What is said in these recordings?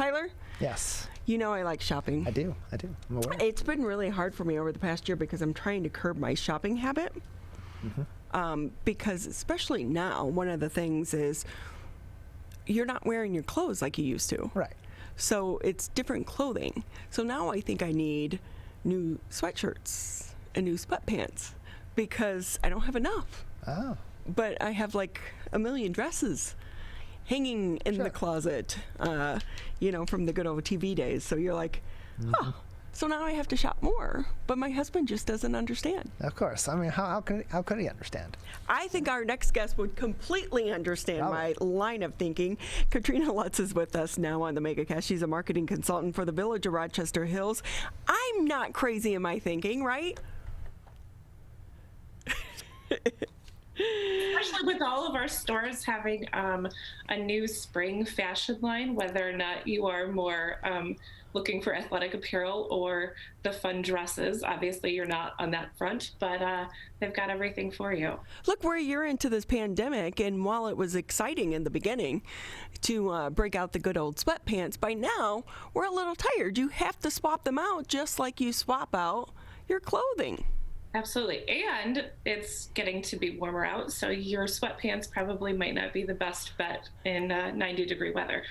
Tyler? Yes. You know I like shopping. I do. I'm aware. It's been really hard for me over the past year because I'm trying to curb my shopping habit. Because especially now, one of the things is you're not wearing your clothes like you used to. Right. So it's different clothing. So now I think I need new sweatshirts and new sweatpants because I don't have enough. Oh. But I have like a million dresses hanging in the closet, from the good old TV days. So you're like, so now I have to shop more. But my husband just doesn't understand. Of course. I mean, how could he understand? I think our next guest would completely understand my line of thinking. Katrina Luts is with us now on the MegaCast. She's a marketing consultant for the Village of Rochester Hills. I'm not crazy in my thinking, right? Especially with all of our stores having a new spring fashion line, whether or not you are more looking for athletic apparel or the fun dresses. Obviously, you're not on that front, but they've got everything for you. Look, we're a year into this pandemic, and while it was exciting in the beginning to break out the good old sweatpants, by now we're a little tired. You have to swap them out just like you swap out your clothing. Absolutely. And it's getting to be warmer out, so your sweatpants probably might not be the best bet in 90-degree weather.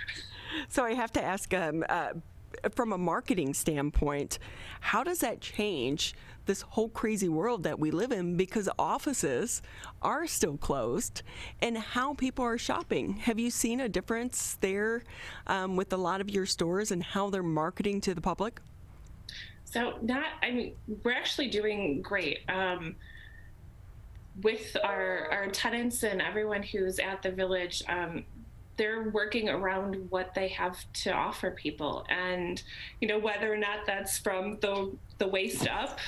So I have to ask, from a marketing standpoint, how does that change this whole crazy world that we live in, because offices are still closed, and how people are shopping? Have you seen a difference there with a lot of your stores and how they're marketing to the public? So we're actually doing great with our tenants and everyone who's at the Village. They're working around what they have to offer people, and whether or not that's from the waist up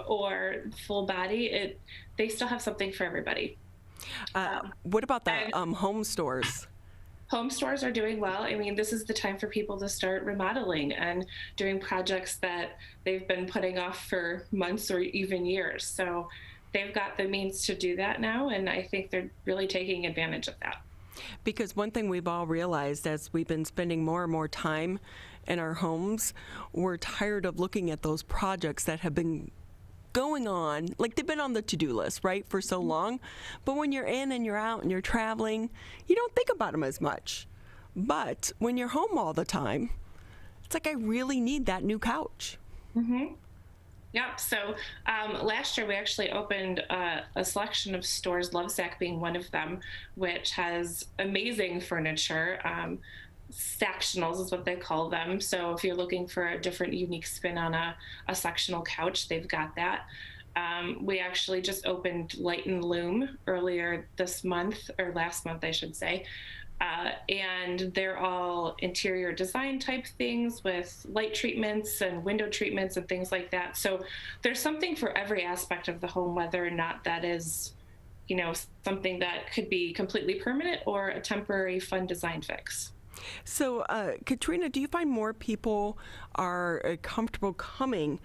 or full body, they still have something for everybody. What about the home stores? Home stores are doing well. I mean, this is the time for people to start remodeling and doing projects that they've been putting off for months or even years. So they've got the means to do that now, and I think they're really taking advantage of that. Because one thing we've all realized as we've been spending more and more time in our homes, we're tired of looking at those projects that have been going on, like they've been on the to-do list, right, for so long. But when you're in and you're out and you're traveling, you don't think about them as much. But when you're home all the time, it's like, I really need that new couch. Mm-hmm. Yep. So last year we actually opened a selection of stores, Lovesac being one of them, which has amazing furniture. Sectionals is what they call them. So if you're looking for a different, unique spin on a sectional couch, they've got that. We actually just opened Light and Loom earlier this month, or last month, I should say. And they're all interior design type things with light treatments and window treatments and things like that. So there's something for every aspect of the home, whether or not that is, something that could be completely permanent or a temporary fun design fix. So, Katrina, do you find more people are comfortable coming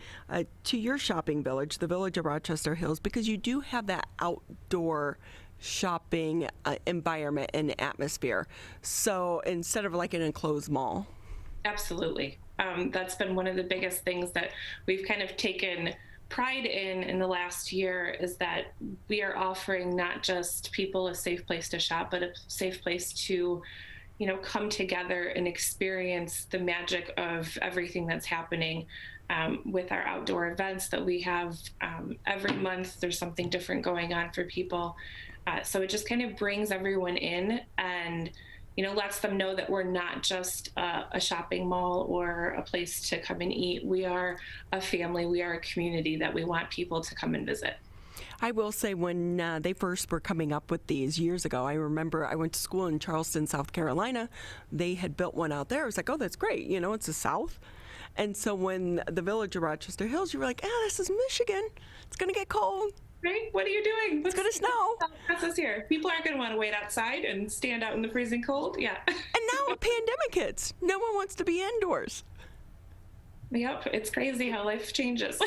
to your shopping village, the Village of Rochester Hills, because you do have that outdoor shopping environment and atmosphere? So instead of like an enclosed mall. Absolutely. That's been one of the biggest things that we've kind of taken pride in the last year, is that we are offering not just people a safe place to shop, but a safe place to come together and experience the magic of everything that's happening with our outdoor events that we have every month. There's something different going on for people. So it just kind of brings everyone in and, lets them know that we're not just a shopping mall or a place to come and eat. We are a family. We are a community that we want people to come and visit. I will say, when they first were coming up with these years ago, I remember I went to school in Charleston, South Carolina. They had built one out there. I was like, oh, that's great. It's the South. And so when the Village of Rochester Hills, you were like, this is Michigan. It's going to get cold. Right? What are you doing? It's going to snow. That's us here. People aren't going to want to wait outside and stand out in the freezing cold. Yeah. And now a pandemic hits. No one wants to be indoors. Yep. It's crazy how life changes.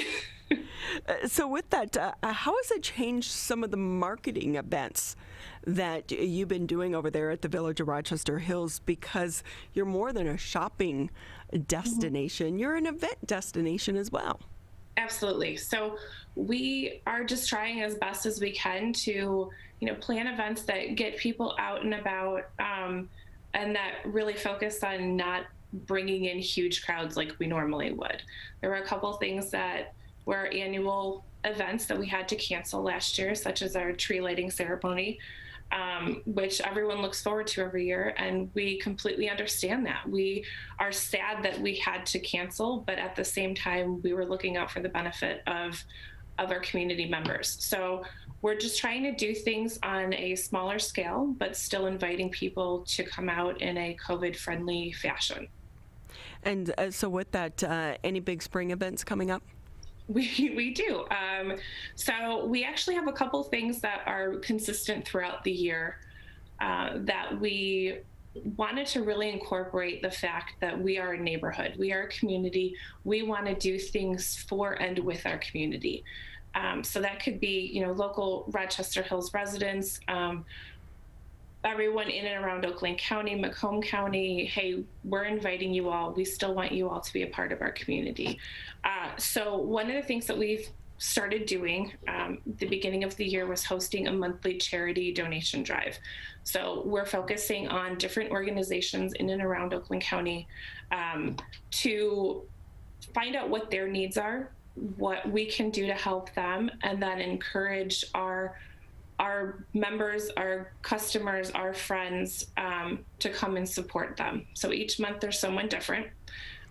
So with that, how has it changed some of the marketing events that you've been doing over there at the Village of Rochester Hills, because you're more than a shopping destination. You're an event destination as well. Absolutely. So we are just trying as best as we can to, plan events that get people out and about, and that really focus on not bringing in huge crowds like we normally would. There were a couple things that were annual events that we had to cancel last year, such as our tree lighting ceremony, which everyone looks forward to every year. And we completely understand that. We are sad that we had to cancel, but at the same time, we were looking out for the benefit of our community members. So we're just trying to do things on a smaller scale, but still inviting people to come out in a COVID-friendly fashion. And so with that, any big spring events coming up? We do. So we actually have a couple things that are consistent throughout the year that we wanted to really incorporate the fact that we are a neighborhood, we are a community, we want to do things for and with our community. So that could be, local Rochester Hills residents, everyone in and around Oakland County, Macomb County. Hey, we're inviting you all. We still want you all to be a part of our community. So one of the things that we've started doing the beginning of the year was hosting a monthly charity donation drive. So we're focusing on different organizations in and around Oakland County to find out what their needs are, what we can do to help them, and then encourage our members, our customers, our friends to come and support them. So each month there's someone different.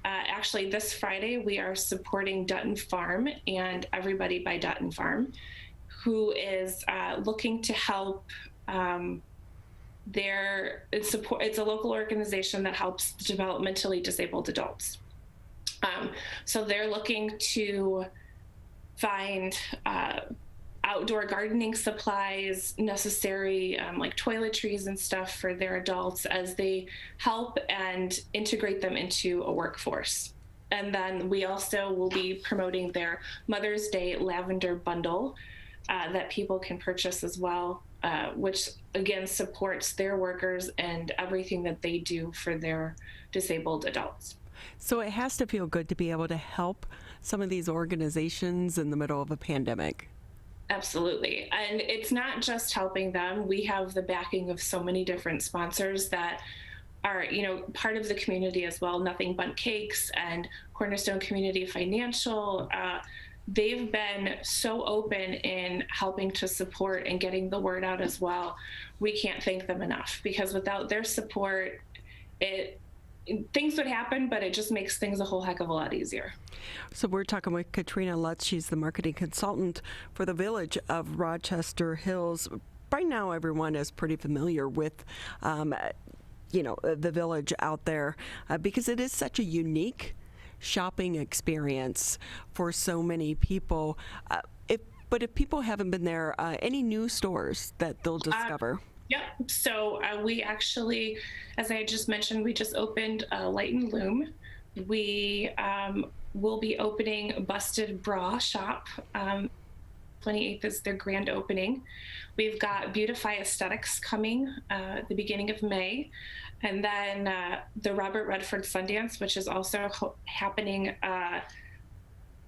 Actually, this Friday we are supporting Dutton Farm and Everybody by Dutton Farm, who is looking to help it's a local organization that helps developmentally disabled adults. So they're looking to find outdoor gardening supplies necessary, like toiletries and stuff for their adults, as they help and integrate them into a workforce. And then we also will be promoting their Mother's Day lavender bundle that people can purchase as well, which again supports their workers and everything that they do for their disabled adults. So it has to feel good to be able to help some of these organizations in the middle of a pandemic. Absolutely. And it's not just helping them. We have the backing of so many different sponsors that are, part of the community as well. Nothing But Cakes and Cornerstone Community Financial. They've been so open in helping to support and getting the word out as well. We can't thank them enough, because without their support, things would happen, but it just makes things a whole heck of a lot easier. So we're talking with Katrina Luts. She's the marketing consultant for the Village of Rochester Hills. By now, everyone is pretty familiar with, the village out there because it is such a unique shopping experience for so many people. But if people haven't been there, any new stores that they'll discover? Yep. So we actually, as I just mentioned, we just opened Light and Loom. We will be opening Busted Bra Shop. 28th is their grand opening. We've got Beautify Aesthetics coming at the beginning of May. And then the Robert Redford Sundance, which is also happening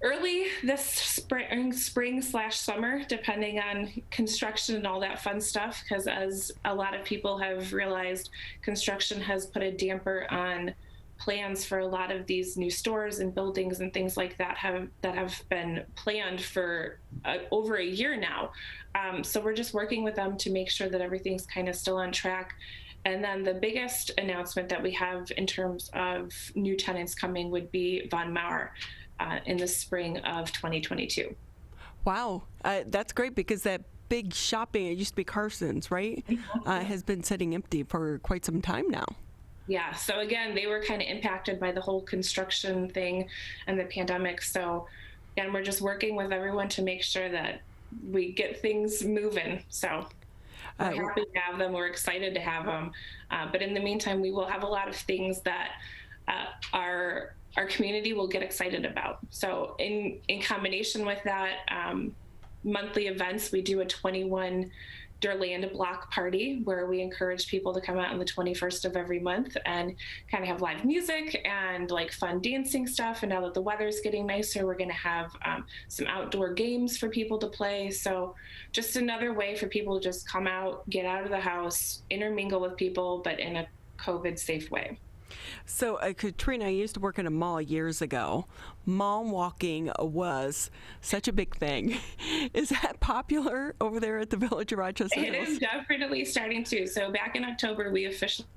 early this spring/summer, depending on construction and all that fun stuff, because as a lot of people have realized, construction has put a damper on plans for a lot of these new stores and buildings and things like that have been planned for over a year now. So we're just working with them to make sure that everything's kind of still on track. And then the biggest announcement that we have in terms of new tenants coming would be Von Maur in the spring of 2022. Wow, that's great, because that big shopping, it used to be Carsons, right? Has been sitting empty for quite some time now. Yeah, so again, they were kind of impacted by the whole construction thing and the pandemic. So again, we're just working with everyone to make sure that we get things moving. So we're happy to have them. We're excited to have them. But in the meantime, we will have a lot of things that our community will get excited about. So in combination with that, monthly events, we do a 21 Durland block party, where we encourage people to come out on the 21st of every month and kind of have live music and like fun dancing stuff. And now that the weather's getting nicer, we're going to have some outdoor games for people to play. So just another way for people to just come out, get out of the house, intermingle with people, but in a COVID safe way. So, Katrina, I used to work in a mall years ago. Mall walking was such a big thing. Is that popular over there at the Village of Rochester Hills? It is definitely starting to. So back in October, we officially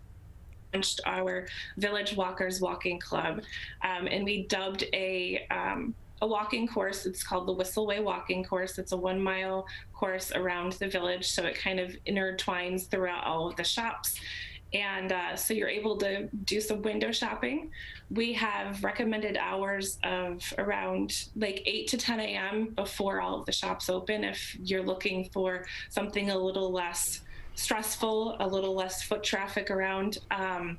launched our Village Walkers Walking Club, and we dubbed a walking course. It's called the Whistleway Walking Course. It's a 1 mile course around the village, so it kind of intertwines throughout all of the shops. And so you're able to do some window shopping. We have recommended hours of around like 8 to 10 a.m. before all of the shops open if you're looking for something a little less stressful, a little less foot traffic around. And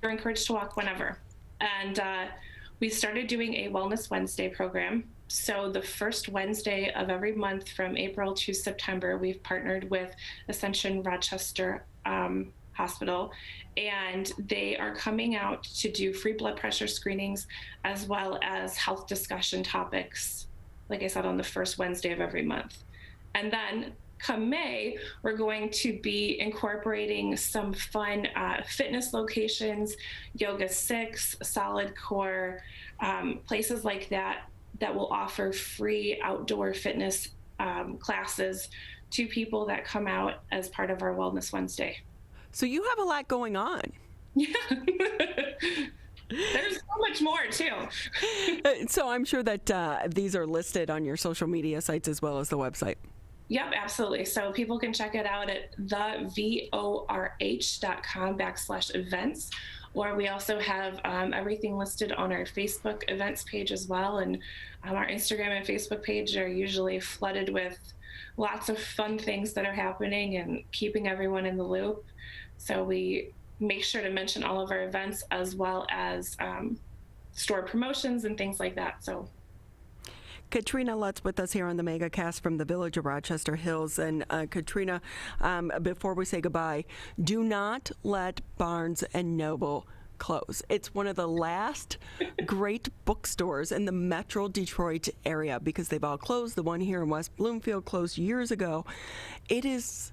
you're encouraged to walk whenever. And we started doing a Wellness Wednesday program. So the first Wednesday of every month from April to September, we've partnered with Ascension Rochester Hospital, and they are coming out to do free blood pressure screenings as well as health discussion topics, like I said, on the first Wednesday of every month. And then come May, we're going to be incorporating some fun fitness locations, Yoga 6, Solid Core, places like that will offer free outdoor fitness classes to people that come out as part of our Wellness Wednesday. So you have a lot going on. Yeah. There's so much more too. So I'm sure that these are listed on your social media sites as well as the website. Yep, absolutely. So people can check it out at thevorh.com/events. Or we also have everything listed on our Facebook events page as well. And our Instagram and Facebook page are usually flooded with lots of fun things that are happening and keeping everyone in the loop. So we make sure to mention all of our events as well as store promotions and things like that. So Katrina Luts with us here on the MegaCast from the Village of Rochester Hills. And Katrina, before we say goodbye, do not let Barnes & Noble close. It's one of the last great bookstores in the Metro Detroit area because they've all closed. The one here in West Bloomfield closed years ago. It is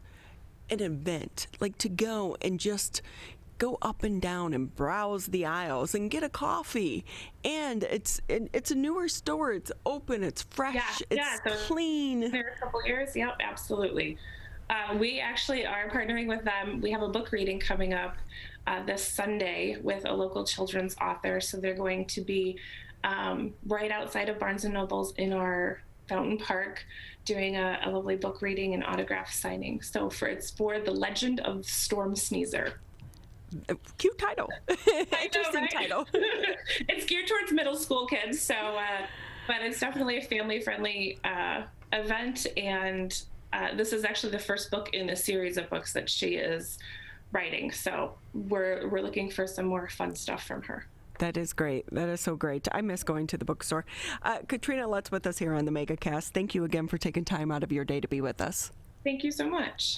an event, like to go and just go up and down and browse the aisles and get a coffee. And it's a newer store. It's open. It's fresh. It's clean. There a couple years. Yep, absolutely. We actually are partnering with them. We have a book reading coming up this Sunday with a local children's author. So they're going to be right outside of Barnes & Noble's in our Fountain Park doing a lovely book reading and autograph signing. So it's for The Legend of Storm Sneezer. Cute title. Interesting title. It's geared towards middle school kids, so but it's definitely a family-friendly event, and this is actually the first book in a series of books that she is writing. So we're looking for some more fun stuff from her. That is great. That is so great. I miss going to the bookstore. Katrina Luts with us here on the MegaCast. Thank you again for taking time out of your day to be with us. Thank you so much.